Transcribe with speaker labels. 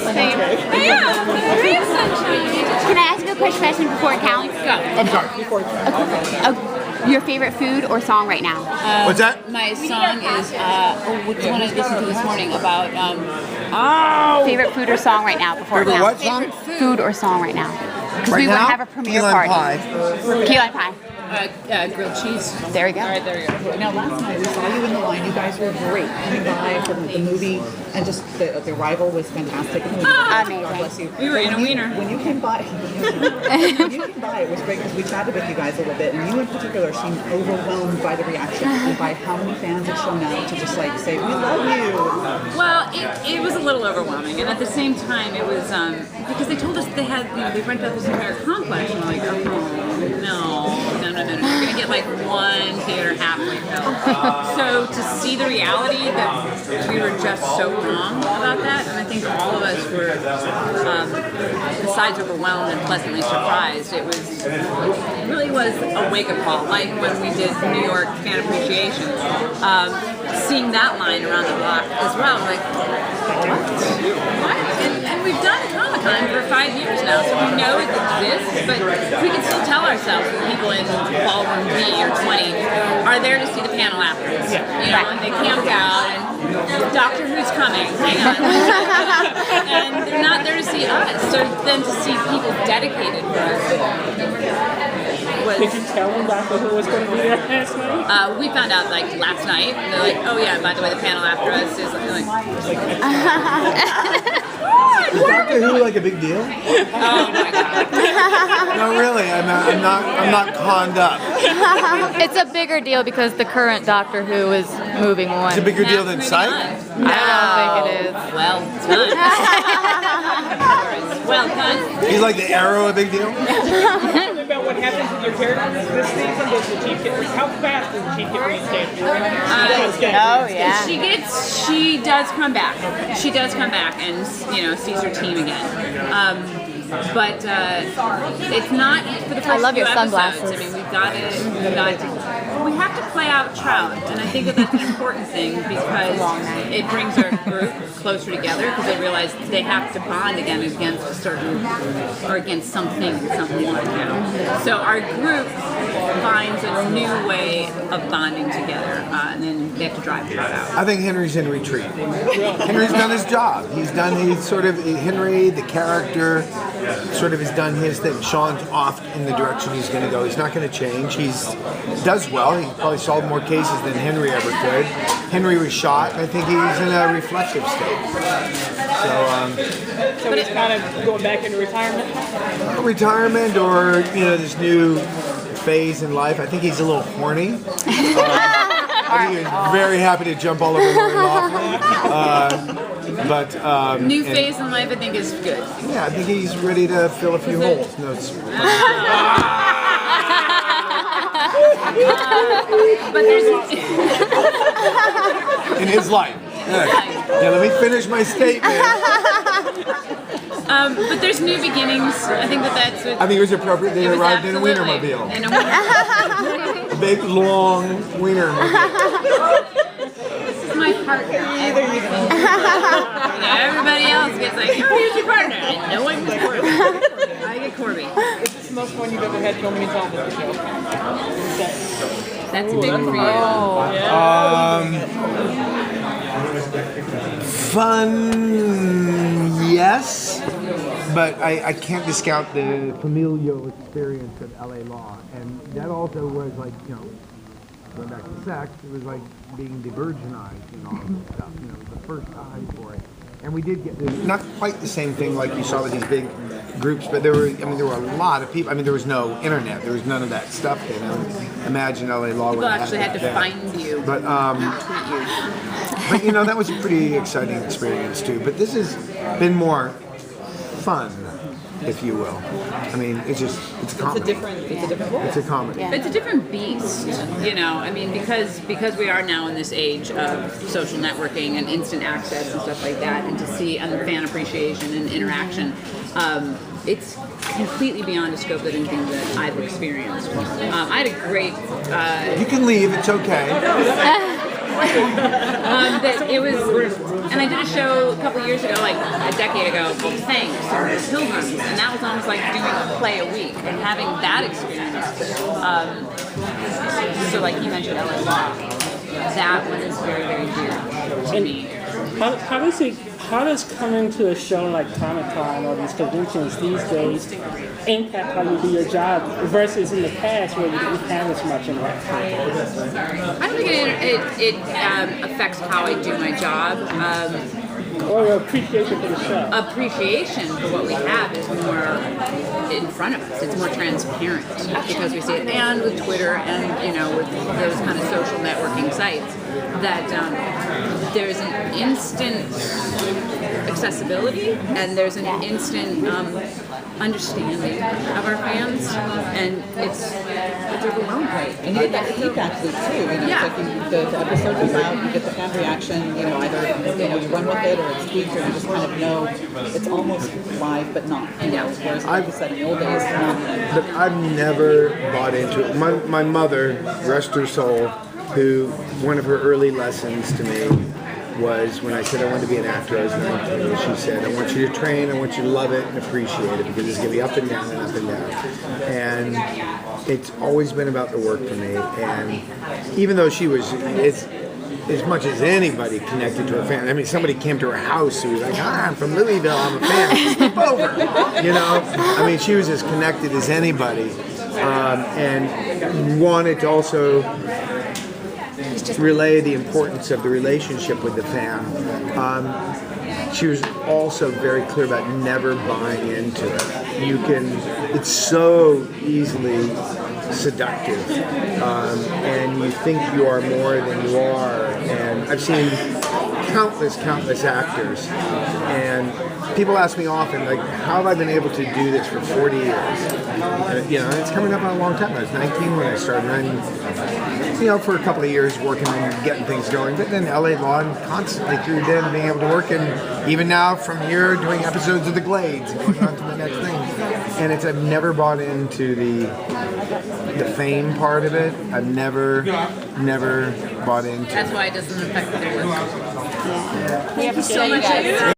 Speaker 1: Same.
Speaker 2: Can I ask you a quick question before it counts?
Speaker 1: Go.
Speaker 3: I'm sorry.
Speaker 2: Your favorite food or song right now?
Speaker 3: What's that?
Speaker 1: My song is, which one I listened to this morning about,
Speaker 2: Favorite food or song right now before
Speaker 3: Favorite
Speaker 2: it
Speaker 3: what
Speaker 2: counts?
Speaker 3: song?
Speaker 2: Food or song right now? Because
Speaker 3: Right
Speaker 2: we want
Speaker 3: now?
Speaker 2: to have a premiere
Speaker 3: Key lime
Speaker 2: party.
Speaker 3: pie.
Speaker 2: Key lime pie.
Speaker 1: grilled cheese.
Speaker 2: There we go.
Speaker 1: All right, there we go.
Speaker 4: Now, last night we saw you in the line. You guys were great coming by from the movie, and just the arrival was fantastic.
Speaker 2: Amazing.
Speaker 4: God bless you.
Speaker 1: We were in a wiener.
Speaker 4: When you came by, it was great because we chatted with you guys a little bit, and you in particular seemed overwhelmed by the reaction and by how many fans had shown up to just like say, "We love you."
Speaker 1: Well, it was a little overwhelming, and at the same time, it was because they told us they had, they rented out this entire complex, and we're like, oh no, you're gonna get like one theater halfway filled. So to see the reality that we were just so wrong about that, and I think all of us were, besides overwhelmed and pleasantly surprised, it really was a wake-up call, like when we did New York Fan Appreciation. Seeing that line around the block as well, like, what? And we've done Comic-Con for 5 years now, so we know it exists, but we can still tell ourselves that people in ballroom B or 20 are there to see the panel afterwards. You know, and they camped out, and Doctor Who's coming, hang on. And they're not there to see us, so then to see people dedicated for us.
Speaker 5: Did you tell them Doctor Who was going to be there last night?
Speaker 1: We found out like last night, and they're like, "Oh yeah, by the way, the panel after us is like."
Speaker 3: Is Doctor Who like a big deal?
Speaker 1: Oh my god!
Speaker 3: No, really. I'm not conned up.
Speaker 6: It's a bigger deal because the current Doctor Who is moving on.
Speaker 3: It's a bigger deal than Psych?
Speaker 1: No.
Speaker 6: I don't think it is.
Speaker 1: Well done. Well done.
Speaker 3: He's like the Arrow a big deal?
Speaker 5: Tell me about what happens with your characters this season. Does the Chief get, how fast does the Chief get reinstated?
Speaker 2: Oh yeah.
Speaker 1: She does come back. She does come back and sees her team again. But it's not for the first
Speaker 6: I love
Speaker 1: few
Speaker 6: your
Speaker 1: episodes.
Speaker 6: sunglasses.
Speaker 1: I mean, we have to play out Trout, and I think that's an important thing because it brings our group closer together because they realize they have to bond again against a certain or against something, someone. So our group finds a new way of bonding together, and then they have to drive Trout out.
Speaker 3: I think Henry's in retreat. Henry's done his job. Henry, the character, sort of has done his thing. Sean's off in the direction he's going to go. He's not going to change. He does well. He probably solved more cases than Henry ever could. Henry was shot, and I think he's in a reflective state.
Speaker 5: So he's kind of going back into retirement?
Speaker 3: Retirement or, this new phase in life. I think he's a little horny. I think he's very happy to jump all over Lori Loughlin.
Speaker 1: New phase in life, I think, is good.
Speaker 3: Yeah, I think he's ready to fill a few holes. No, it's
Speaker 1: but there's
Speaker 3: in his life. Yeah, let me finish my statement.
Speaker 1: but there's new beginnings. I think that's.
Speaker 3: I think it was appropriate they arrived in a Wienermobile. A big, long Wienermobile.
Speaker 1: This is my partner. Everybody else gets like, oh, here's your partner. And no one gets Corby. I get Corby.
Speaker 5: Is this the most fun you've ever had filming a television show?
Speaker 1: That's big for you.
Speaker 3: Fun, yes, but I can't discount the familial experience of LA Law, and that also was like, going back to sex, it was like being de-virginized and all of this stuff. It was the first time for it, and we did get not quite the same thing like you saw with these big groups, but there were a lot of people. I mean, there was no internet, there was none of that stuff. Imagine LA Law.
Speaker 1: People actually had to find you.
Speaker 3: But that was a pretty exciting experience too. But this has been more fun, if you will. I mean, it's a comedy.
Speaker 4: It's a different world.
Speaker 3: It's a comedy.
Speaker 1: Yeah. It's a different beast, I mean, because we are now in this age of social networking and instant access and stuff like that, and to see and the fan appreciation and interaction, it's completely beyond the scope of anything that I've experienced. I had a great.
Speaker 3: You can leave. It's okay.
Speaker 1: That it was, and I did a show a couple years years ago, like a decade ago, Thanks or Pilgrims, and that was almost like doing a play a week and having that experience. So like you mentioned LA Law, that one is very, very dear to me.
Speaker 5: How does coming to a show like Comic-Con or these conventions these days impact how you do your job versus in the past where you didn't have as much interaction?
Speaker 1: I don't think it affects how I do my job.
Speaker 5: Or your appreciation for the show?
Speaker 1: Appreciation for what we have is more in front of us. It's more transparent because we see it. And with Twitter and, with those kind of social networking sites, that there's an instant accessibility and there's an instant understanding of our fans, and it's overwhelming.
Speaker 4: And you get that feedback loop too.
Speaker 1: Yeah.
Speaker 4: It's like the episode goes out, you get the fan reaction. Either you run with it or it's tweaked, or you just kind of know it's almost live but not. Whereas like you said in the old days,
Speaker 3: Look, I've never bought into it. My mother, rest her soul, who one of her early lessons to me was when I said I wanted to be an actor. I was 19. She said, "I want you to train. I want you to love it and appreciate it because it's going to be up and down and up and down." And it's always been about the work for me. And even though she was, as much as anybody connected to her fan. I mean, somebody came to her house who was like, I'm from Louisville, I'm a fan, step over, I mean, she was as connected as anybody, and wanted to also relay the importance of the relationship with the fan. She was also very clear about never buying into it. It's so easily seductive, and you think you are more than you are. And I've seen countless actors, and people ask me often, like, how have I been able to do this for 40 years? And, it's coming up on a long time. I was 19 when I started, and for a couple of years working and getting things going, but then LA Law, and constantly through then being able to work, and even now from here doing episodes of The Glades and going on to the next thing. And I've never bought into the fame part of it. I've never bought into
Speaker 1: That's why it doesn't affect their work.
Speaker 2: We have so much.